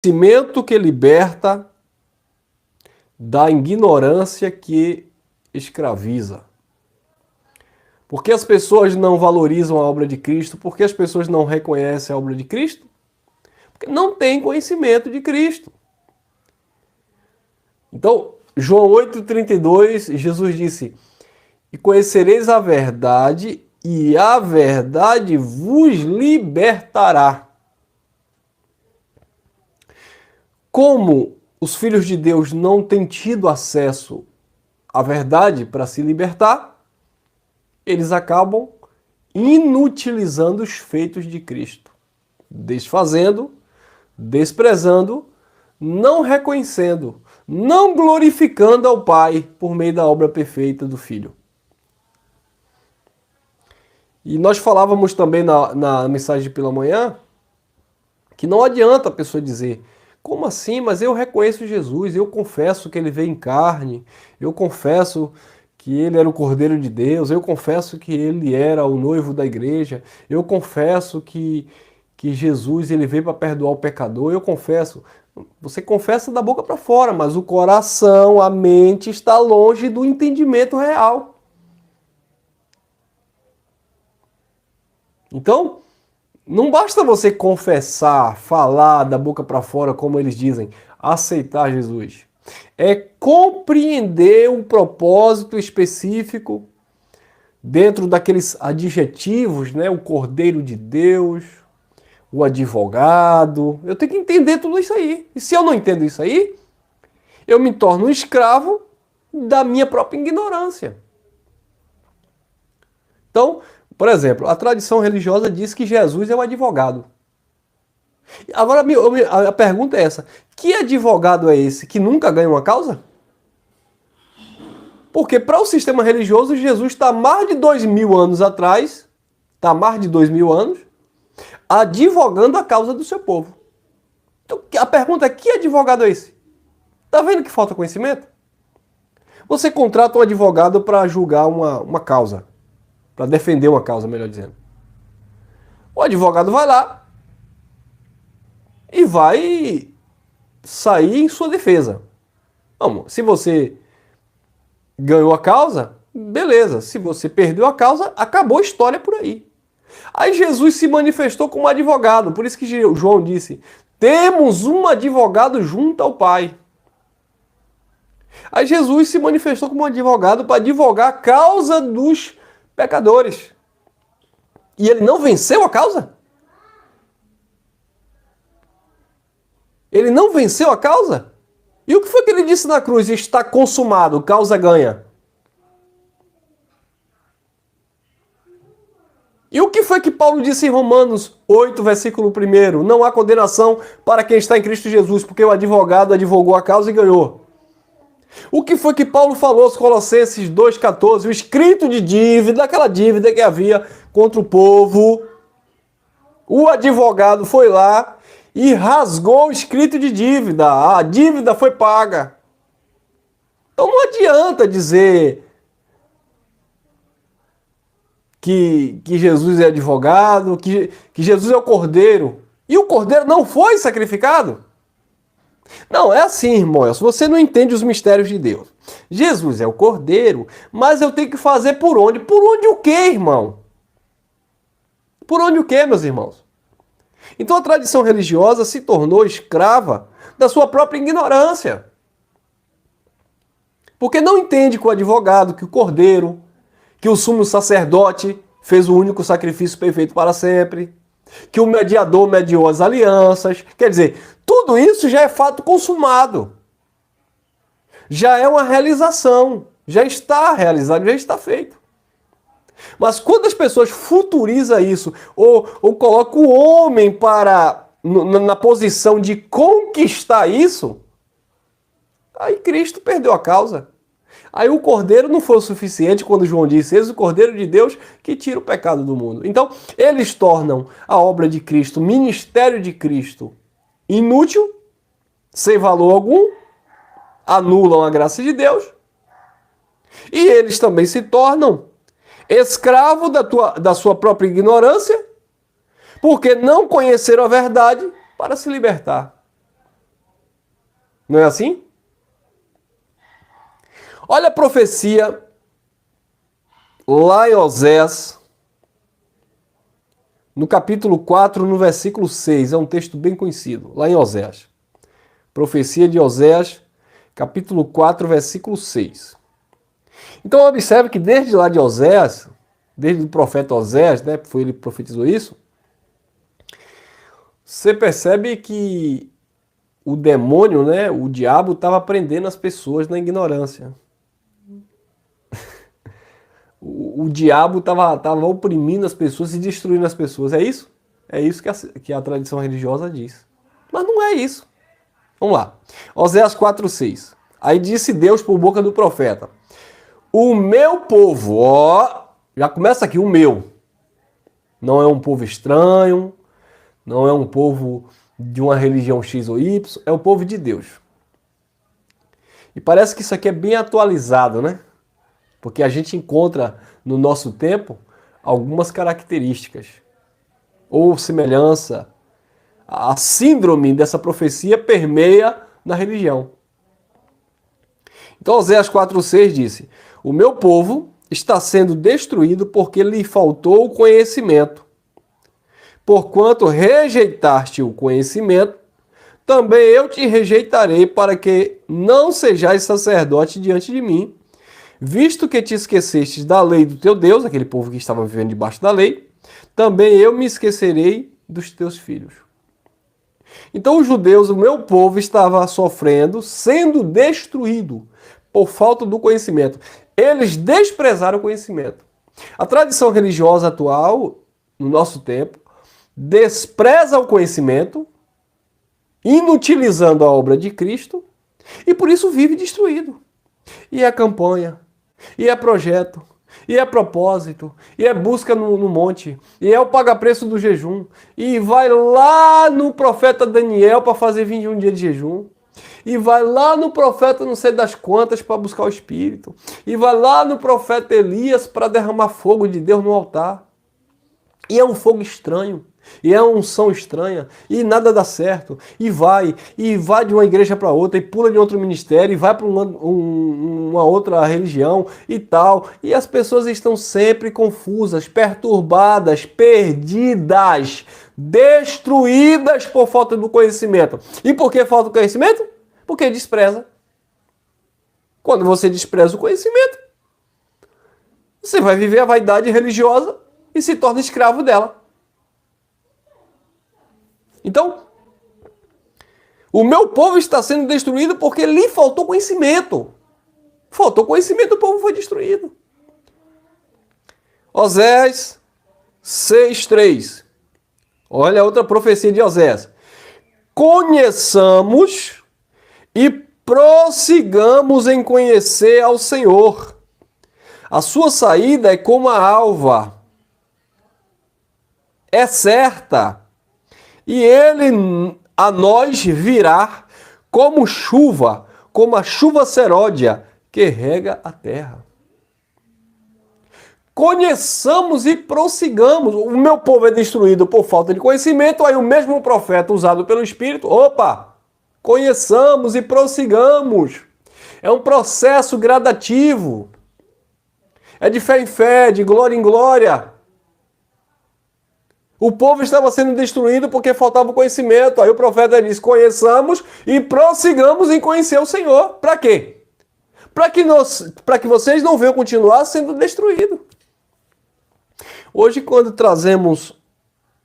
conhecimento que liberta da ignorância que escraviza. Por que as pessoas não valorizam a obra de Cristo? Por que as pessoas não reconhecem a obra de Cristo? Porque não têm conhecimento de Cristo. Então, João 8,32, Jesus disse: e conhecereis a verdade, e a verdade vos libertará. Como os filhos de Deus não têm tido acesso à verdade para se libertar, eles acabam inutilizando os feitos de Cristo, desfazendo, desprezando, não reconhecendo, não glorificando ao Pai por meio da obra perfeita do Filho. E nós falávamos também na mensagem pela manhã que não adianta a pessoa dizer: como assim? Mas eu reconheço Jesus, eu confesso que ele veio em carne, eu confesso que ele era o Cordeiro de Deus, eu confesso que ele era o noivo da igreja, eu confesso que Jesus ele veio para perdoar o pecador, eu confesso. Você confessa da boca para fora, mas o coração, a mente está longe do entendimento real. Então, não basta você confessar, falar da boca para fora, como eles dizem, aceitar Jesus. É compreender um propósito específico dentro daqueles adjetivos, né? O Cordeiro de Deus, o advogado. Eu tenho que entender tudo isso aí. E se eu não entendo isso aí, eu me torno um escravo da minha própria ignorância. Então, por exemplo, a tradição religiosa diz que Jesus é o advogado. Agora, a pergunta é essa: que advogado é esse que nunca ganha uma causa? Porque para o sistema religioso, Jesus está mais de 2000 anos atrás, está mais de 2000 anos, advogando a causa do seu povo. Então, a pergunta é: que advogado é esse? Está vendo que falta conhecimento? Você contrata um advogado para julgar uma causa, para defender uma causa, melhor dizendo. O advogado vai lá e vai sair em sua defesa. Vamos, se você ganhou a causa, beleza. Se você perdeu a causa, acabou a história por aí. Aí Jesus se manifestou como advogado, por isso que João disse: temos um advogado junto ao Pai. Aí Jesus se manifestou como advogado para advogar a causa dos pecadores. E ele não venceu a causa? Ele não venceu a causa? E o que foi que ele disse na cruz? Está consumado, causa ganha. E o que foi que Paulo disse em Romanos 8, versículo 1? Não há condenação para quem está em Cristo Jesus, porque o advogado advogou a causa e ganhou. O que foi que Paulo falou aos Colossenses 2,14? O escrito de dívida, aquela dívida que havia contra o povo. O advogado foi lá e rasgou o escrito de dívida. A dívida foi paga. Então não adianta dizer que Jesus é advogado, que Jesus é o Cordeiro. E o Cordeiro não foi sacrificado? Não, é assim, irmão. Se você não entende os mistérios de Deus. Jesus é o Cordeiro, mas eu tenho que fazer por onde? Por onde o quê, irmão? Por onde o quê, meus irmãos? Então a tradição religiosa se tornou escrava da sua própria ignorância. Porque não entende que o advogado, que o Cordeiro, que o sumo sacerdote fez o único sacrifício perfeito para sempre, que o mediador mediou as alianças. Quer dizer, tudo isso já é fato consumado. Já é uma realização. Já está realizado, já está feito. Mas quando as pessoas futurizam isso, ou colocam o homem na posição de conquistar isso, aí Cristo perdeu a causa. Aí o Cordeiro não foi o suficiente quando João disse: eis o Cordeiro de Deus que tira o pecado do mundo. Então, eles tornam a obra de Cristo, o ministério de Cristo, inútil, sem valor algum, anulam a graça de Deus, e eles também se tornam escravos da sua própria ignorância, porque não conheceram a verdade para se libertar. Não é assim? Olha a profecia lá em Oséias, no capítulo 4, no versículo 6. É um texto bem conhecido, lá em Oséias. Profecia de Oséias, capítulo 4, versículo 6. Então observe que desde lá de Oséias, desde o profeta Oséias, né, foi ele que profetizou isso, você percebe que o demônio, né, o diabo, estava prendendo as pessoas na ignorância. O diabo estava oprimindo as pessoas e destruindo as pessoas. É isso? É isso que a tradição religiosa diz. Mas não é isso. Vamos lá. Oséias 4:6. Aí disse Deus por boca do profeta: o meu povo, ó, já começa aqui, o meu. Não é um povo estranho, não é um povo de uma religião X ou Y, é o povo de Deus. E parece que isso aqui é bem atualizado, né? Porque a gente encontra no nosso tempo algumas características ou semelhança. A síndrome dessa profecia permeia na religião. Então Oséias 4:6 disse: o meu povo está sendo destruído porque lhe faltou o conhecimento. Porquanto rejeitaste o conhecimento, também eu te rejeitarei para que não sejais sacerdote diante de mim, visto que te esquecestes da lei do teu Deus, aquele povo que estava vivendo debaixo da lei, também eu me esquecerei dos teus filhos. Então os judeus, o meu povo, estava sofrendo, sendo destruído por falta do conhecimento. Eles desprezaram o conhecimento. A tradição religiosa atual, no nosso tempo, despreza o conhecimento, inutilizando a obra de Cristo, e por isso vive destruído. E é campanha, e é projeto, e é propósito, e é busca no monte, e é o paga-preço do jejum, e vai lá no profeta Daniel para fazer 21 dias de jejum, e vai lá no profeta não sei das quantas para buscar o Espírito, e vai lá no profeta Elias para derramar fogo de Deus no altar. E é um fogo estranho, e é uma unção estranha, e nada dá certo, e vai de uma igreja para outra, e pula de outro ministério, e vai para uma outra religião e tal. E as pessoas estão sempre confusas, perturbadas, perdidas, destruídas por falta do conhecimento. E por que falta do conhecimento? Porque despreza. Quando você despreza o conhecimento, você vai viver a vaidade religiosa e se torna escravo dela. Então, o meu povo está sendo destruído porque lhe faltou conhecimento. Faltou conhecimento, o povo foi destruído. Oséias 6:3. Olha a outra profecia de Oséias. Conheçamos e prossigamos em conhecer ao Senhor. A sua saída é como a alva, é certa, e ele a nós virá como chuva, como a chuva seródia que rega a terra. Conheçamos e prossigamos. O meu povo é destruído por falta de conhecimento, aí o mesmo profeta usado pelo Espírito, opa, conheçamos e prossigamos. É um processo gradativo. É de fé em fé, de glória em glória. O povo estava sendo destruído porque faltava conhecimento. Aí o profeta diz, conheçamos e prossigamos em conhecer o Senhor. Para quê? Para que vocês não venham continuar sendo destruídos. Hoje, quando trazemos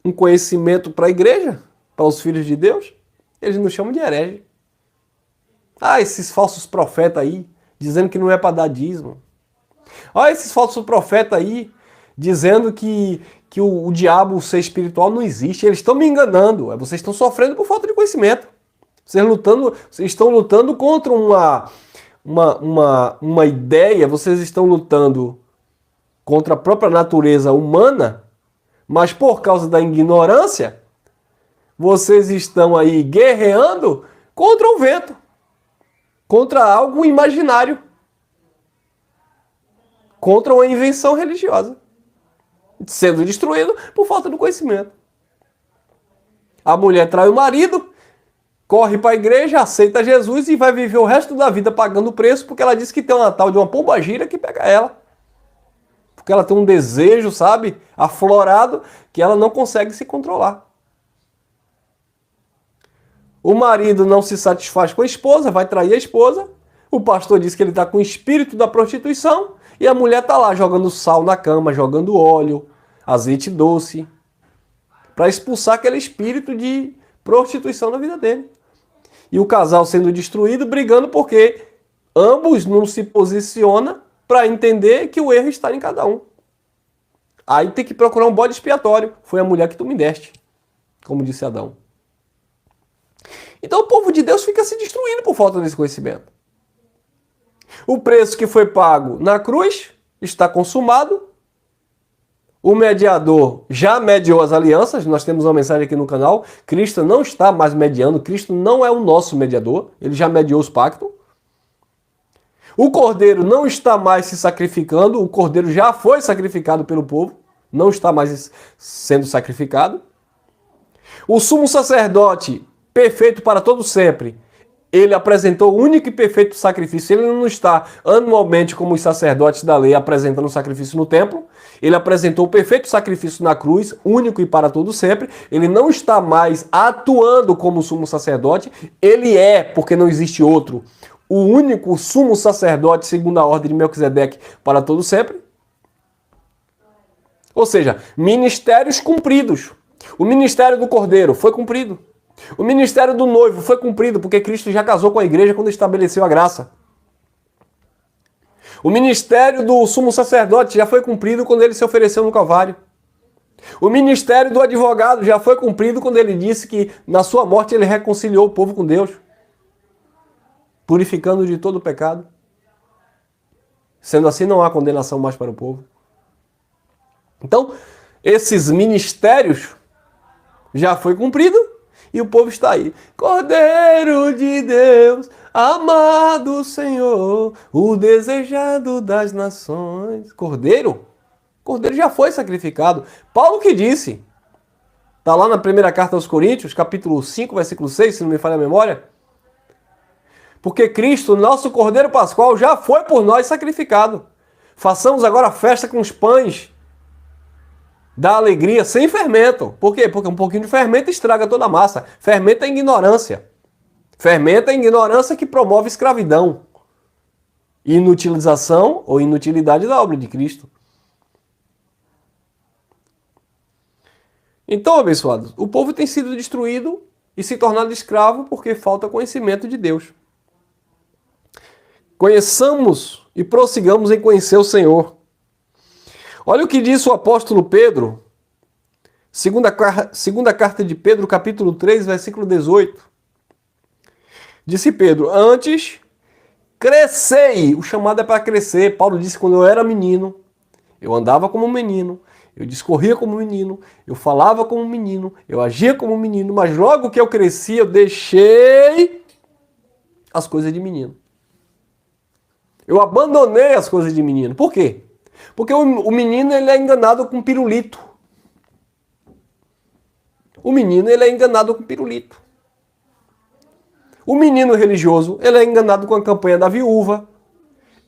um conhecimento para a igreja, para os filhos de Deus, eles nos chamam de herege. Ah, esses falsos profetas aí, dizendo que não é para dar dízimo. Ah, esses falsos profetas aí, dizendo que o diabo, o ser espiritual, não existe. Eles estão me enganando. Vocês estão sofrendo por falta de conhecimento. Vocês estão lutando contra uma ideia, vocês estão lutando contra a própria natureza humana, mas por causa da ignorância, vocês estão aí guerreando contra o vento, contra algo imaginário, contra uma invenção religiosa, sendo destruído por falta do conhecimento. A mulher trai o marido, corre para a igreja, aceita Jesus e vai viver o resto da vida pagando o preço porque ela disse que tem uma tal de uma pombagira que pega ela. Porque ela tem um desejo, sabe, aflorado, que ela não consegue se controlar. O marido não se satisfaz com a esposa, vai trair a esposa. O pastor diz que ele está com o espírito da prostituição e a mulher está lá jogando sal na cama, jogando óleo, azeite doce, para expulsar aquele espírito de prostituição na vida dele. E o casal sendo destruído, brigando porque ambos não se posicionam para entender que o erro está em cada um. Aí tem que procurar um bode expiatório. Foi a mulher que tu me deste, como disse Adão. Então o povo de Deus fica se destruindo por falta desse conhecimento. O preço que foi pago na cruz está consumado. O mediador já mediou as alianças. Nós temos uma mensagem aqui no canal. Cristo não está mais mediando. Cristo não é o nosso mediador. Ele já mediou os pactos. O cordeiro não está mais se sacrificando. O cordeiro já foi sacrificado pelo povo. Não está mais sendo sacrificado. O sumo sacerdote, perfeito para todo sempre, ele apresentou o único e perfeito sacrifício. Ele não está anualmente como os sacerdotes da lei apresentando o sacrifício no templo. Ele apresentou o perfeito sacrifício na cruz, único e para todo sempre. Ele não está mais atuando como sumo sacerdote. Ele é, porque não existe outro, o único sumo sacerdote segundo a ordem de Melquisedeque para todo sempre. Ou seja, ministérios cumpridos. O ministério do cordeiro foi cumprido. O ministério do noivo foi cumprido porque Cristo já casou com a igreja quando estabeleceu a graça. O ministério do sumo sacerdote já foi cumprido quando ele se ofereceu no Calvário. O ministério do advogado já foi cumprido quando ele disse que na sua morte ele reconciliou o povo com Deus, purificando de todo o pecado. Sendo assim, não há condenação mais para o povo. Então, esses ministérios já foi cumprido e o povo está aí. Cordeiro de Deus, amado Senhor, o desejado das nações. Cordeiro? Cordeiro já foi sacrificado. Paulo que disse, está lá na primeira carta aos Coríntios, capítulo 5, versículo 6, se não me falha a memória. Porque Cristo, nosso Cordeiro Pascual, já foi por nós sacrificado. Façamos agora festa com os pães da alegria sem fermento. Por quê? Porque um pouquinho de fermento estraga toda a massa. Fermento é ignorância. Fermento é ignorância que promove escravidão, inutilização ou inutilidade da obra de Cristo. Então, abençoados, o povo tem sido destruído e se tornado escravo porque falta conhecimento de Deus. Conheçamos e prossigamos em conhecer o Senhor. Olha o que diz o apóstolo Pedro, segunda carta de Pedro, capítulo 3, versículo 18. Disse Pedro, antes crescei. O chamado é para crescer. Paulo disse, quando eu era menino, eu andava como um menino, eu discorria como um menino, eu falava como um menino, eu agia como um menino, mas logo que eu cresci, eu deixei as coisas de menino. Eu abandonei as coisas de menino. Por quê? Porque o menino ele é enganado com pirulito. O menino ele é enganado com pirulito. O menino religioso ele é enganado com a campanha da viúva.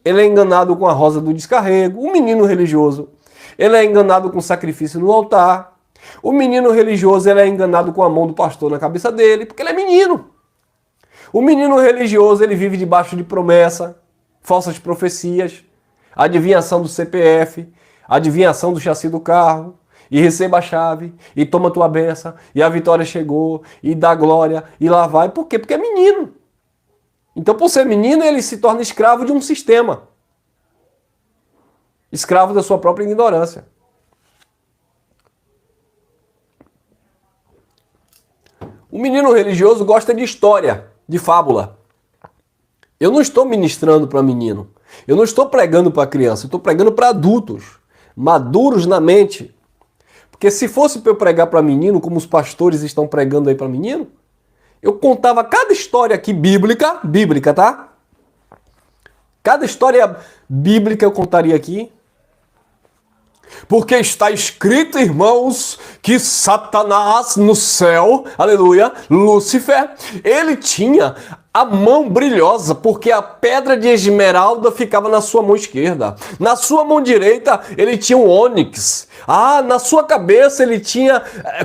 Ele é enganado com a rosa do descarrego. O menino religioso ele é enganado com sacrifício no altar. O menino religioso ele é enganado com a mão do pastor na cabeça dele, porque ele é menino. O menino religioso ele vive debaixo de promessa, falsas profecias, adivinhação do CPF, adivinhação do chassi do carro, e receba a chave, e toma tua benção, e a vitória chegou, e dá glória, e lá vai. Por quê? Porque é menino. Então, por ser menino, ele se torna escravo de um sistema. Escravo da sua própria ignorância. O menino religioso gosta de história, de fábula. Eu não estou ministrando para menino. Eu não estou pregando para criança. Eu estou pregando para adultos, maduros na mente. Porque se fosse para eu pregar para menino, como os pastores estão pregando aí para menino, eu contava cada história aqui bíblica, tá? Cada história bíblica eu contaria aqui. Porque está escrito, irmãos, que Satanás no céu, aleluia, Lúcifer, ele tinha a mão brilhosa, porque a pedra de esmeralda ficava na sua mão esquerda. Na sua mão direita, ele tinha um ônix. Na sua cabeça ele tinha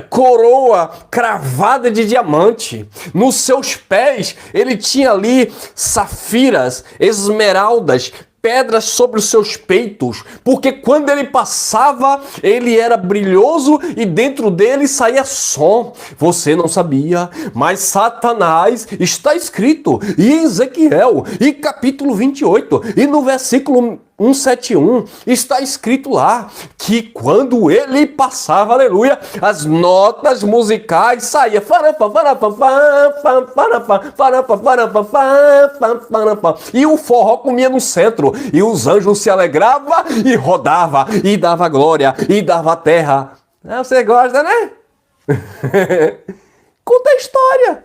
coroa cravada de diamante. Nos seus pés, ele tinha ali safiras, esmeraldas, pedras sobre os seus peitos, porque quando ele passava, ele era brilhoso e dentro dele saía som. Você não sabia, mas Satanás está escrito em Ezequiel, e capítulo 28, e no versículo 171, está escrito lá que quando ele passava, aleluia, as notas musicais saíam e o forró comia no centro, e os anjos se alegravam e rodava e dava glória e dava terra. Você gosta, né? Conta a história.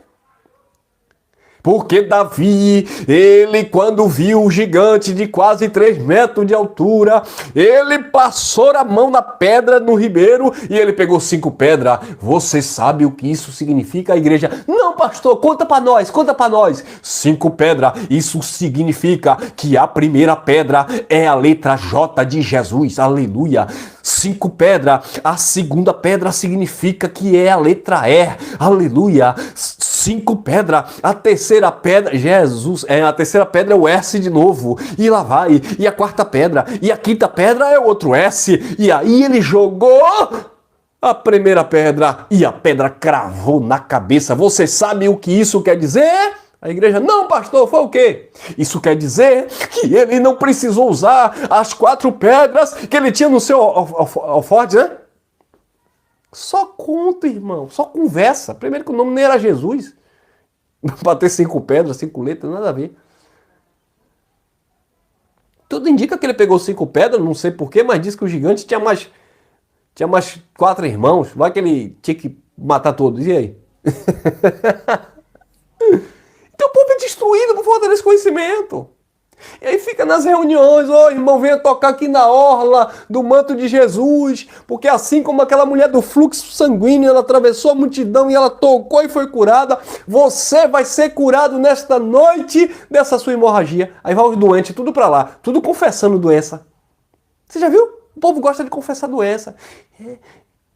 Porque Davi, ele quando viu o gigante de quase 3 metros de altura, ele passou a mão na pedra no ribeiro e ele pegou 5 pedras. Você sabe o que isso significa, a igreja? Não, pastor, conta para nós, conta para nós. 5 pedras, isso significa que a primeira pedra é a letra J de Jesus, aleluia. 5 pedras, a segunda pedra significa que é a letra E, aleluia. 5 pedras, a terceira pedra, Jesus, a terceira pedra é o S de novo, e lá vai, e a quarta pedra, e a quinta pedra é outro S, e aí ele jogou a primeira pedra, e a pedra cravou na cabeça. Você sabe o que isso quer dizer? A igreja, não, pastor, foi o quê? Isso quer dizer que ele não precisou usar as 4 pedras que ele tinha no seu alforje, né? Só conta, irmão, só conversa. Primeiro que o nome nem era Jesus. Para ter 5 pedras, 5 letras, nada a ver. Tudo indica que ele pegou 5 pedras, não sei porquê, mas diz que o gigante tinha mais 4 irmãos. Vai que ele tinha que matar todos, e aí? Então o povo é destruído por falta desse conhecimento. E aí fica nas reuniões, irmão, venha tocar aqui na orla do manto de Jesus, porque assim como aquela mulher do fluxo sanguíneo, ela atravessou a multidão e ela tocou e foi curada, você vai ser curado nesta noite dessa sua hemorragia. Aí vai os doentes, tudo pra lá, tudo confessando doença. Você já viu? O povo gosta de confessar doença.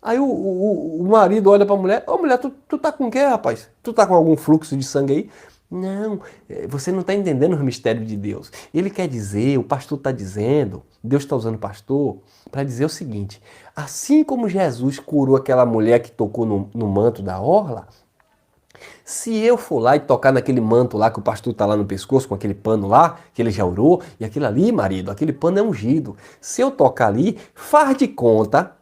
Aí o marido olha pra mulher, mulher, tu tá com o quê, rapaz? Tu tá com algum fluxo de sangue aí? Não, você não está entendendo o mistério de Deus. Ele quer dizer, o pastor está dizendo, Deus está usando o pastor para dizer o seguinte: assim como Jesus curou aquela mulher que tocou no manto da orla, se eu for lá e tocar naquele manto lá que o pastor está lá no pescoço, com aquele pano lá, que ele já orou, e aquilo ali, marido, aquele pano é ungido. Se eu tocar ali, faz de conta,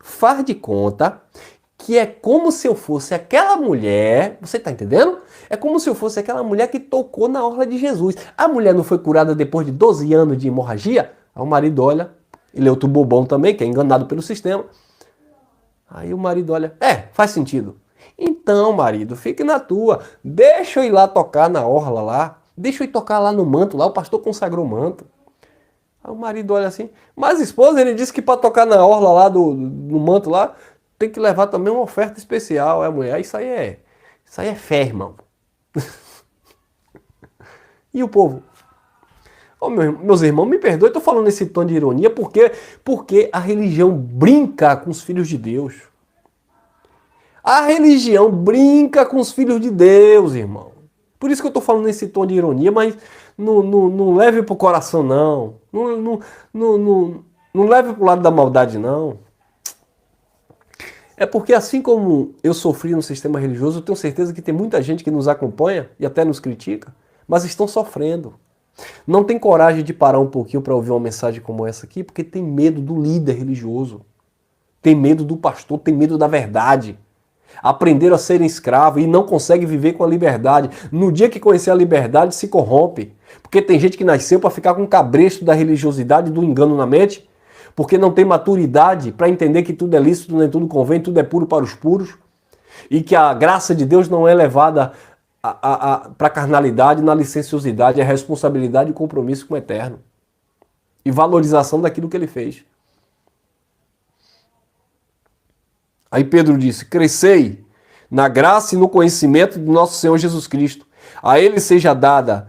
que é como se eu fosse aquela mulher, você está entendendo? É como se eu fosse aquela mulher que tocou na orla de Jesus. A mulher não foi curada depois de 12 anos de hemorragia? Aí o marido olha, ele é outro bobão também, que é enganado pelo sistema. Aí o marido olha, faz sentido. Então, marido, fique na tua, deixa eu ir lá tocar na orla lá, deixa eu ir tocar lá no manto, lá o pastor consagrou o manto. Aí o marido olha assim, mas esposa, ele disse que para tocar na orla lá no manto lá, tem que levar também uma oferta especial, a mulher. Isso aí é fé, irmão. E o povo? Meus irmãos, me perdoe, estou falando esse tom de ironia, porque a religião brinca com os filhos de Deus. A religião brinca com os filhos de Deus, irmão. Por isso que eu estou falando nesse tom de ironia, mas não leve para o coração, não. Não leve para o lado da maldade, não. É porque assim como eu sofri no sistema religioso, eu tenho certeza que tem muita gente que nos acompanha e até nos critica, mas estão sofrendo. Não tem coragem de parar um pouquinho para ouvir uma mensagem como essa aqui, porque tem medo do líder religioso, tem medo do pastor, tem medo da verdade. Aprenderam a serem escravos e não conseguem viver com a liberdade. No dia que conhecer a liberdade, se corrompe. Porque tem gente que nasceu para ficar com o cabresto da religiosidade e do engano na mente, porque não tem maturidade para entender que tudo é lícito, nem tudo convém, tudo é puro para os puros, e que a graça de Deus não é levada para a carnalidade, na licenciosidade, a responsabilidade e compromisso com o eterno, e valorização daquilo que ele fez. Aí Pedro disse: crescei na graça e no conhecimento do nosso Senhor Jesus Cristo. A ele seja dada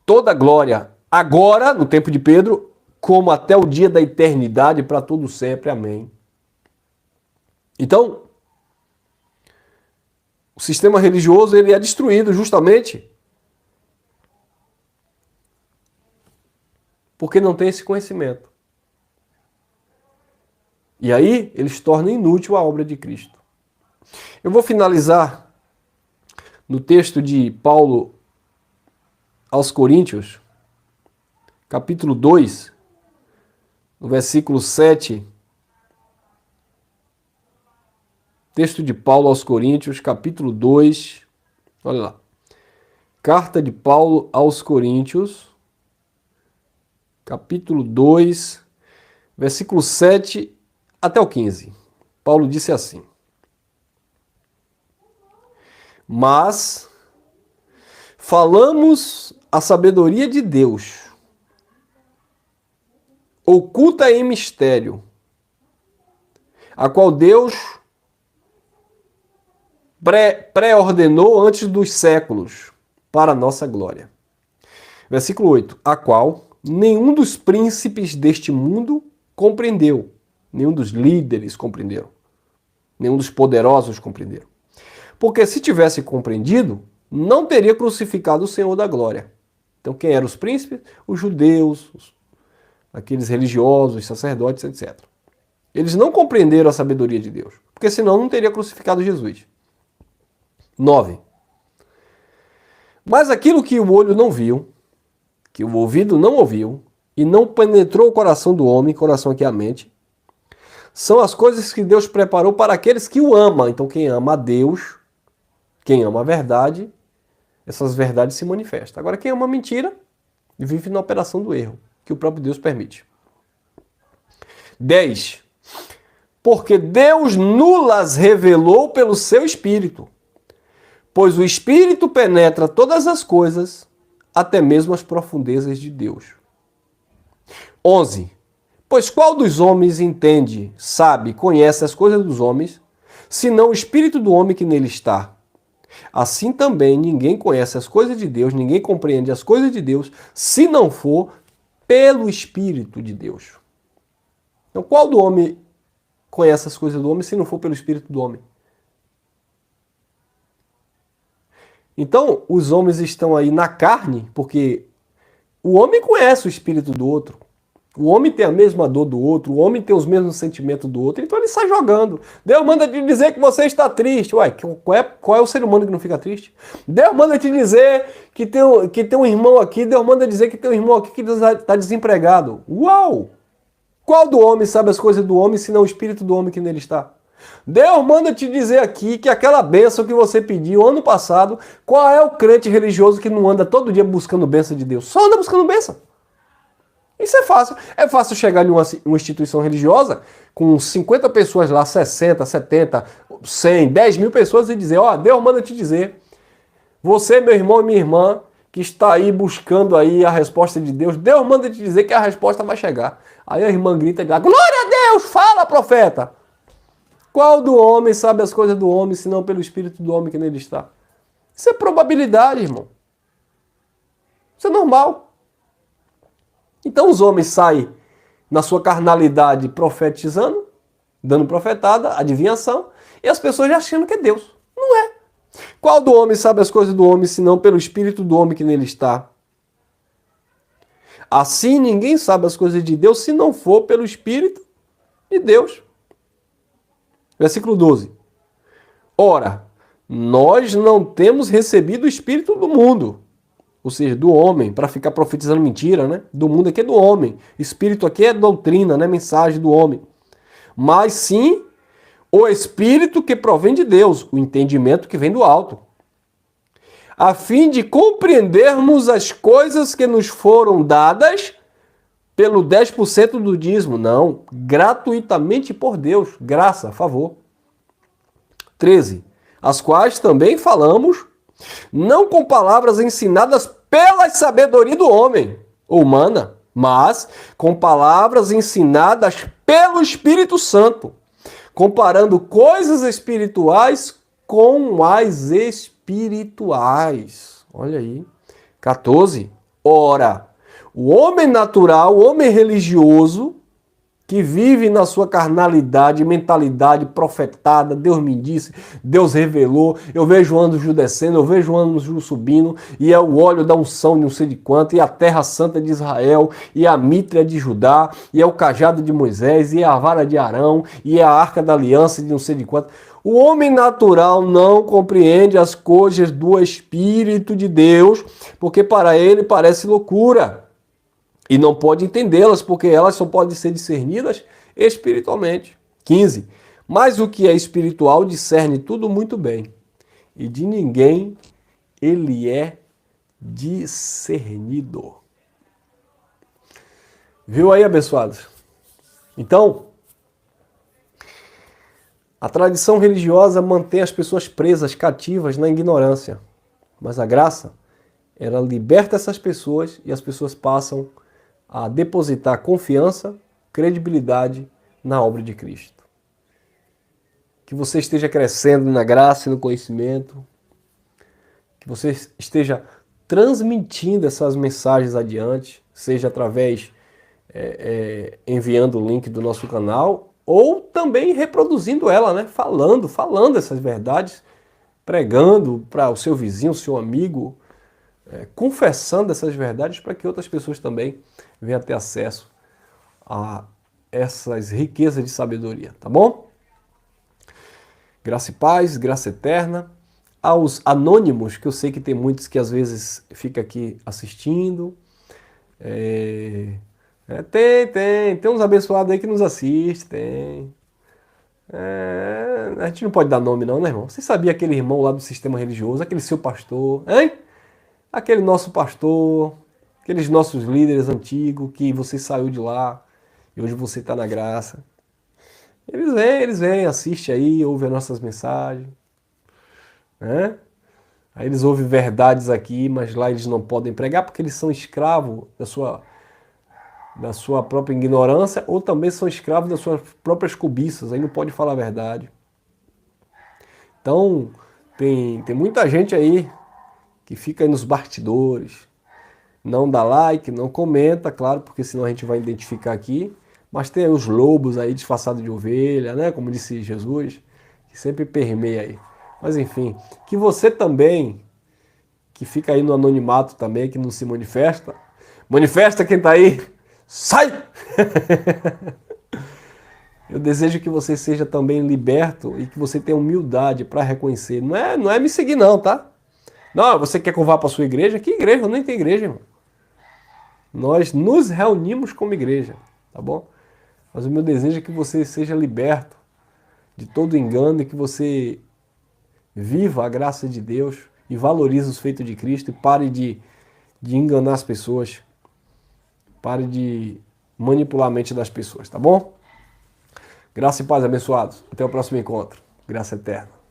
toda a glória, agora, no tempo de Pedro, como até o dia da eternidade, para todo sempre. Amém. Então, o sistema religioso ele é destruído justamente porque não tem esse conhecimento. E aí, eles tornam inútil a obra de Cristo. Eu vou finalizar no texto de Paulo aos Coríntios, capítulo 2, no versículo 7. Texto de Paulo aos Coríntios, capítulo 2. Olha lá. Carta de Paulo aos Coríntios, capítulo 2, versículo 7 até o 15. Paulo disse assim: mas falamos a sabedoria de Deus, oculta em mistério, a qual Deus pré-ordenou antes dos séculos, para a nossa glória. Versículo 8. A qual nenhum dos príncipes deste mundo compreendeu, nenhum dos líderes compreenderam, nenhum dos poderosos compreenderam. Porque se tivesse compreendido, não teria crucificado o Senhor da glória. Então quem eram os príncipes? Os judeus, aqueles religiosos, os sacerdotes, etc. Eles não compreenderam a sabedoria de Deus, porque senão não teria crucificado Jesus. 9. Mas aquilo que o olho não viu, que o ouvido não ouviu, e não penetrou o coração do homem, coração aqui é a mente, são as coisas que Deus preparou para aqueles que o amam. Então quem ama a Deus, quem ama a verdade, essas verdades se manifestam. Agora quem ama a mentira, vive na operação do erro, que o próprio Deus permite. 10. Porque Deus nulas revelou pelo seu Espírito, pois o Espírito penetra todas as coisas, até mesmo as profundezas de Deus. 11. Pois qual dos homens entende, sabe, conhece as coisas dos homens, senão o Espírito do homem que nele está? Assim também ninguém conhece as coisas de Deus, ninguém compreende as coisas de Deus, se não for pelo Espírito de Deus. Então qual do homem conhece as coisas do homem, se não for pelo Espírito do homem? Então, os homens estão aí na carne, porque o homem conhece o espírito do outro. O homem tem a mesma dor do outro, o homem tem os mesmos sentimentos do outro, então ele sai jogando. Deus manda te dizer que você está triste. Ué, qual é o ser humano que não fica triste? Deus manda te dizer que tem um irmão aqui, Deus manda dizer que tem um irmão aqui que está desempregado. Uau! Qual do homem sabe as coisas do homem, senão o espírito do homem que nele está? Deus manda te dizer aqui que aquela bênção que você pediu ano passado, qual é o crente religioso que não anda todo dia buscando bênção de Deus? Só anda buscando bênção. Isso é fácil. É fácil chegar em uma instituição religiosa com 50 pessoas lá, 60, 70, 100, 10 mil pessoas e dizer, ó, Deus manda te dizer, você, meu irmão e minha irmã, que está aí buscando aí a resposta de Deus, Deus manda te dizer que a resposta vai chegar. Aí a irmã grita e diz, glória a Deus, fala, profeta. Qual do homem sabe as coisas do homem, senão pelo espírito do homem que nele está? Isso é probabilidade, irmão. Isso é normal. Então os homens saem na sua carnalidade profetizando, dando profetada, adivinhação, e as pessoas já achando que é Deus. Não é. Qual do homem sabe as coisas do homem, senão pelo espírito do homem que nele está? Assim ninguém sabe as coisas de Deus, se não for pelo espírito de Deus. Versículo 12. Ora, nós não temos recebido o espírito do mundo, ou seja, do homem, para ficar profetizando mentira, né? Do mundo aqui é do homem. Espírito aqui é doutrina, né? Mensagem do homem. Mas sim o espírito que provém de Deus, o entendimento que vem do alto, a fim de compreendermos as coisas que nos foram dadas pelo 10% do dízimo. Não, gratuitamente por Deus, graça, favor. 13. As quais também falamos, não com palavras ensinadas pela sabedoria do homem ou humana, mas com palavras ensinadas pelo Espírito Santo, comparando coisas espirituais com as espirituais. Olha aí. 14. Ora, o homem natural, o homem religioso, que vive na sua carnalidade, mentalidade profetada, Deus me disse, Deus revelou, eu vejo o anjo descendo, eu vejo o anjo subindo, e é o óleo da unção de não sei de quanto, e a terra santa de Israel, e a mitra de Judá, e é o cajado de Moisés, e é a vara de Arão, e é a arca da aliança de não sei de quanto. O homem natural não compreende as coisas do Espírito de Deus, porque para ele parece loucura. E não pode entendê-las, porque elas só podem ser discernidas espiritualmente. 15. Mas o que é espiritual discerne tudo muito bem, e de ninguém ele é discernido. Viu aí, abençoados? Então, a tradição religiosa mantém as pessoas presas, cativas na ignorância. Mas a graça, ela liberta essas pessoas e as pessoas passam a depositar confiança, credibilidade na obra de Cristo. Que você esteja crescendo na graça e no conhecimento, que você esteja transmitindo essas mensagens adiante, seja através enviando o link do nosso canal, ou também reproduzindo ela, né? Falando essas verdades, pregando para o seu vizinho, o seu amigo, confessando essas verdades para que outras pessoas também venham ter acesso a essas riquezas de sabedoria, tá bom? Graça e paz, graça eterna. Aos anônimos, que eu sei que tem muitos que às vezes ficam aqui assistindo. Tem uns abençoados aí que nos assistem. A gente não pode dar nome não, né, irmão? Você sabia aquele irmão lá do sistema religioso, aquele seu pastor, hein? Aquele nosso pastor, aqueles nossos líderes antigos, que você saiu de lá e hoje você está na graça. Eles vêm, assistem aí, ouvem as nossas mensagens, né? Aí eles ouvem verdades aqui, mas lá eles não podem pregar porque eles são escravos da sua própria ignorância, ou também são escravos das suas próprias cobiças, aí não pode falar a verdade. Então, tem muita gente aí que fica aí nos bastidores, não dá like, não comenta, claro, porque senão a gente vai identificar aqui, mas tem os lobos aí disfarçados de ovelha, né, como disse Jesus, que sempre permeia aí. Mas enfim, que você também, que fica aí no anonimato também, que não se manifesta quem tá aí, sai! Eu desejo que você seja também liberto e que você tenha humildade para reconhecer. Não é me seguir não, tá? Não, você quer que eu vá para a sua igreja? Que igreja? Nem tem igreja, irmão. Nós nos reunimos como igreja, tá bom? Mas o meu desejo é que você seja liberto de todo engano e que você viva a graça de Deus e valorize os feitos de Cristo e pare de enganar as pessoas. Pare de manipular a mente das pessoas, tá bom? Graça e paz, abençoados. Até o próximo encontro. Graça eterna.